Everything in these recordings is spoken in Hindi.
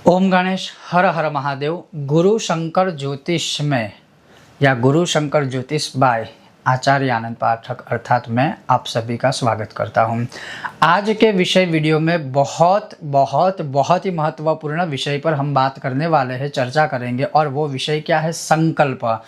ओम गणेश हर हर महादेव। गुरु शंकर ज्योतिष में या गुरु शंकर ज्योतिष बाय आचार्य आनंद पाठक अर्थात मैं आप सभी का स्वागत करता हूं। आज के विषय वीडियो में बहुत ही महत्वपूर्ण विषय पर हम बात करने वाले हैं, चर्चा करेंगे। और वो विषय क्या है? संकल्प।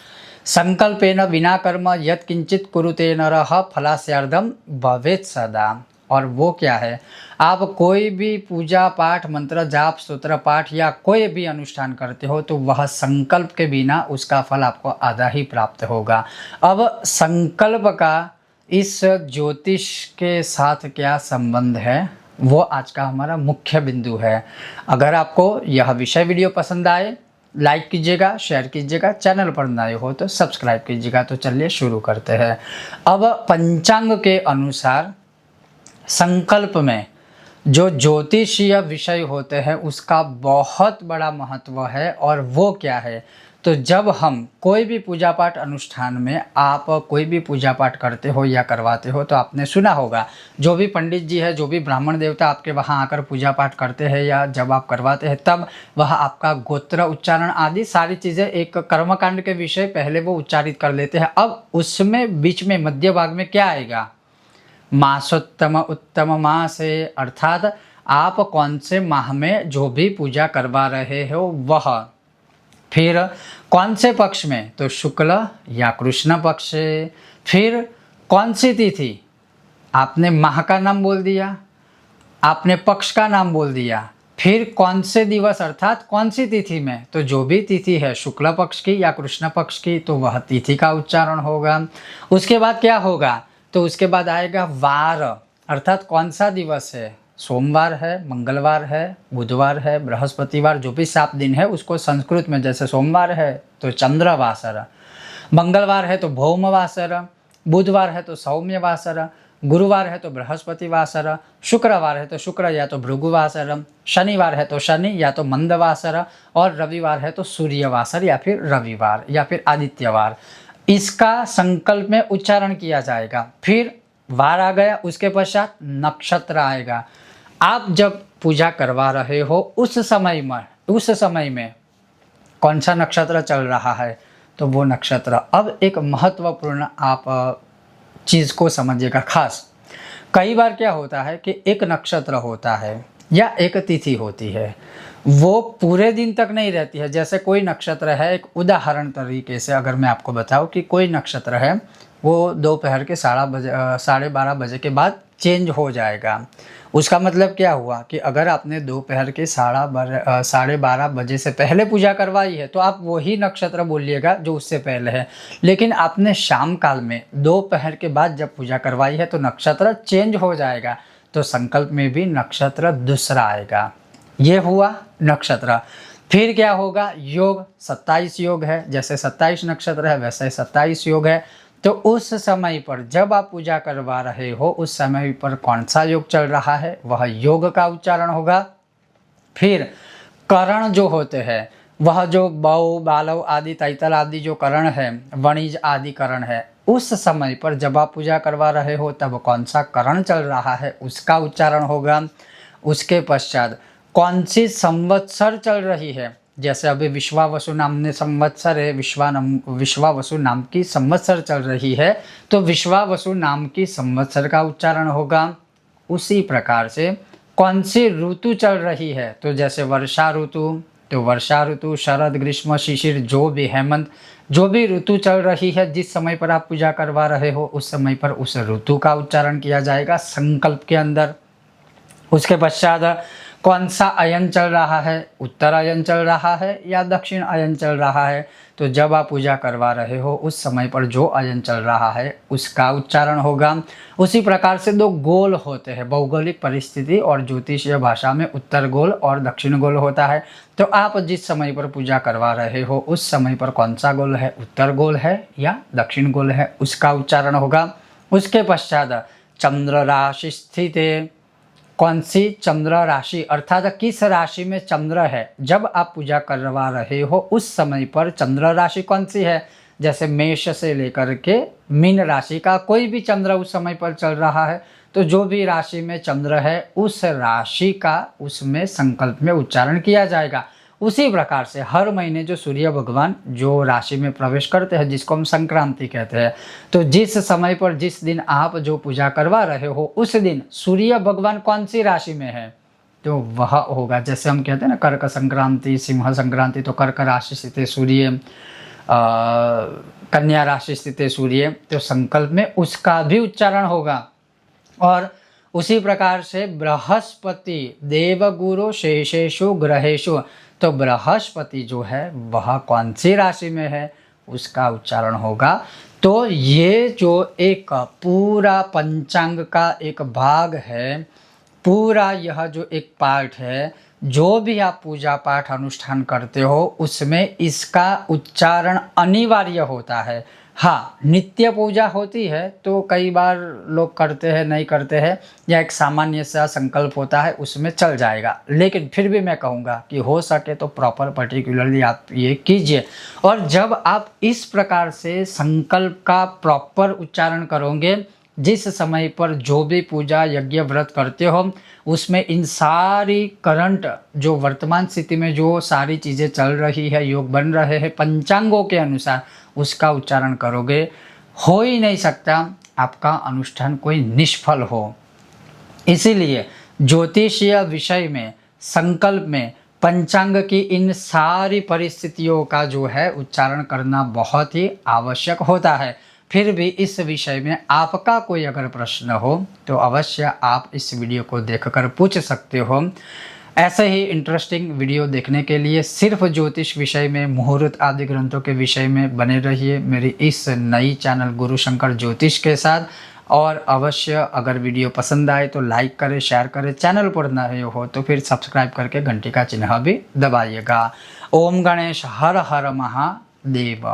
संकल्पेन विना कर्म यत् किंचित कुरुते नरः फलास्यार्धम भवेत् सदा। और वो क्या है? आप कोई भी पूजा पाठ, मंत्र जाप, स्तोत्र पाठ या कोई भी अनुष्ठान करते हो तो वह संकल्प के बिना उसका फल आपको आधा ही प्राप्त होगा। अब संकल्प का इस ज्योतिष के साथ क्या संबंध है, वो आज का हमारा मुख्य बिंदु है। अगर आपको यह विषय वीडियो पसंद आए, लाइक कीजिएगा, शेयर कीजिएगा, चैनल पर नए हो तो सब्सक्राइब कीजिएगा। तो चलिए शुरू करते हैं। अब पंचांग के अनुसार संकल्प में जो ज्योतिषीय विषय होते हैं उसका बहुत बड़ा महत्व है। और वो क्या है? तो जब हम कोई भी पूजा पाठ अनुष्ठान में, आप कोई भी पूजा पाठ करते हो या करवाते हो तो आपने सुना होगा, जो भी पंडित जी है, जो भी ब्राह्मण देवता आपके वहाँ आकर पूजा पाठ करते हैं या जब आप करवाते हैं तब वह आपका गोत्र उच्चारण आदि सारी चीज़ें, एक कर्मकांड के विषय पहले वो उच्चारित कर लेते हैं। अब उसमें बीच में मध्य भाग में क्या आएगा? मासोत्तम उत्तम मास है, अर्थात आप कौन से माह में जो भी पूजा करवा रहे हो वह, फिर कौन से पक्ष में, तो शुक्ल या कृष्ण पक्ष है, फिर कौन सी तिथि, आपने माह का नाम बोल दिया, आपने पक्ष का नाम बोल दिया, फिर कौन से दिवस अर्थात कौन सी तिथि में, तो जो भी तिथि है शुक्ल पक्ष की या कृष्ण पक्ष की तो वह तिथि का उच्चारण होगा। उसके बाद क्या होगा? तो उसके बाद आएगा वार, अर्थात कौन सा दिवस है, सोमवार है, मंगलवार है, बुधवार है, बृहस्पतिवार, जो भी 7 दिन है उसको संस्कृत में, जैसे सोमवार है तो चंद्रवासर, मंगलवार है तो भौमवासर, बुधवार है तो सौम्यवासर, गुरुवार है तो बृहस्पतिवासर, शुक्रवार है तो शुक्र या तो भृगुवासर, शनिवार है तो शनि या तो मंदवासर, और रविवार है तो सूर्यवासर या फिर रविवार या फिर आदित्यवार। इसका संकल्प में उच्चारण किया जाएगा। फिर वार आ गया, उसके पश्चात नक्षत्र आएगा। आप जब पूजा करवा रहे हो उस समय में कौन सा नक्षत्र चल रहा है तो वो नक्षत्र। अब एक महत्वपूर्ण आप चीज़ को समझिएगा खास। कई बार क्या होता है कि एक नक्षत्र होता है या एक तिथि होती है, वो पूरे दिन तक नहीं रहती है। जैसे कोई नक्षत्र है, एक उदाहरण तरीके से अगर मैं आपको बताऊं कि कोई नक्षत्र है वो दोपहर के 12:30 बजे के बाद चेंज हो जाएगा। उसका मतलब क्या हुआ कि अगर आपने दोपहर के 12:30 बजे से पहले पूजा करवाई है तो आप वही नक्षत्र बोलिएगा जो उससे पहले है। लेकिन आपने शाम काल में दोपहर के बाद जब पूजा करवाई है तो नक्षत्र चेंज हो जाएगा, तो संकल्प में भी नक्षत्र दूसरा आएगा। ये हुआ नक्षत्र। फिर क्या होगा? योग, 27 योग है, जैसे 27 नक्षत्र है वैसे 27 योग है। तो उस समय पर जब आप पूजा करवा रहे हो उस समय पर कौन सा योग चल रहा है वह योग का उच्चारण होगा। फिर करण जो होते हैं वह जो बौ, बालव आदि, तैतल आदि जो करण है, वणिज आदि करण है, उस समय पर जब आप पूजा करवा रहे हो तब कौन सा करण चल रहा है उसका उच्चारण होगा। उसके पश्चात कौन सी संवत्सर चल रही है, जैसे अभी विश्वावसु नाम संवत्सर है, विश्वावसु नाम की संवत्सर चल रही है तो विश्वावसु नाम की संवत्सर का उच्चारण होगा। उसी प्रकार से कौन सी ऋतु चल रही है, तो जैसे वर्षा ऋतु तो वर्षा ऋतु, शरद, ग्रीष्म, शिशिर, जो भी हेमंत, जो भी ऋतु चल रही है, जिस समय पर आप पूजा करवा रहे हो उस समय पर उस ऋतु का उच्चारण किया जाएगा संकल्प के अंदर। उसके पश्चात कौन सा अयन चल रहा है, उत्तर अयन चल रहा है या दक्षिण अयन चल रहा है, तो जब आप पूजा करवा रहे हो उस समय पर जो अयन चल रहा है उसका उच्चारण होगा। उसी प्रकार से 2 गोल होते हैं, भौगोलिक परिस्थिति और ज्योतिषीय भाषा में उत्तर गोल और दक्षिण गोल होता है। तो आप जिस समय पर पूजा करवा रहे हो उस समय पर कौन सा गोल है, उत्तर गोल है या दक्षिण गोल है, उसका उच्चारण होगा। उसके पश्चात चंद्र राशि स्थित है, कौन सी चंद्र राशि अर्थात किस राशि में चंद्र है, जब आप पूजा करवा रहे हो उस समय पर चंद्र राशि कौन सी है, जैसे मेष से लेकर के मीन राशि का कोई भी चंद्र उस समय पर चल रहा है तो जो भी राशि में चंद्र है उस राशि का उसमें संकल्प में उच्चारण किया जाएगा। उसी प्रकार से हर महीने जो सूर्य भगवान जो राशि में प्रवेश करते हैं, जिसको हम संक्रांति कहते हैं, तो जिस समय पर जिस दिन आप जो पूजा करवा रहे हो उस दिन सूर्य भगवान कौन सी राशि में है तो वह होगा। जैसे हम कहते हैं ना कर्क संक्रांति, सिंह संक्रांति, तो कर्क राशि स्थित सूर्य, कन्या राशि स्थित सूर्य, तो संकल्प में उसका भी उच्चारण होगा। और उसी प्रकार से बृहस्पति देवगुरु शेषेषु ग्रहेषु, तो बृहस्पति जो है वह कौन सी राशि में है उसका उच्चारण होगा। तो ये जो एक पूरा पंचांग का एक भाग है, पूरा यह जो एक पार्ट है, जो भी आप पूजा पाठ अनुष्ठान करते हो उसमें इसका उच्चारण अनिवार्य होता है। हाँ, नित्य पूजा होती है तो कई बार लोग करते हैं, नहीं करते हैं, या एक सामान्य सा संकल्प होता है उसमें चल जाएगा, लेकिन फिर भी मैं कहूँगा कि हो सके तो प्रॉपर पर्टिकुलरली आप ये कीजिए। और जब आप इस प्रकार से संकल्प का प्रॉपर उच्चारण करोगे, जिस समय पर जो भी पूजा यज्ञ व्रत करते हो उसमें इन सारी करंट जो वर्तमान स्थिति में जो सारी चीज़ें चल रही है, योग बन रहे हैं पंचांगों के अनुसार, उसका उच्चारण करोगे, हो ही नहीं सकता आपका अनुष्ठान कोई निष्फल हो। इसीलिए ज्योतिषीय विषय में संकल्प में पंचांग की इन सारी परिस्थितियों का जो है उच्चारण करना बहुत ही आवश्यक होता है। फिर भी इस विषय में आपका कोई अगर प्रश्न हो तो अवश्य आप इस वीडियो को देखकर पूछ सकते हो। ऐसे ही इंटरेस्टिंग वीडियो देखने के लिए सिर्फ ज्योतिष विषय में, मुहूर्त आदि ग्रंथों के विषय में बने रहिए मेरी इस नई चैनल गुरु शंकर ज्योतिष के साथ। और अवश्य अगर वीडियो पसंद आए तो लाइक करें, शेयर करें, चैनल पर नए हो तो फिर सब्सक्राइब करके घंटी का चिन्ह भी दबाइएगा। ओम गणेश हर हर महादेव।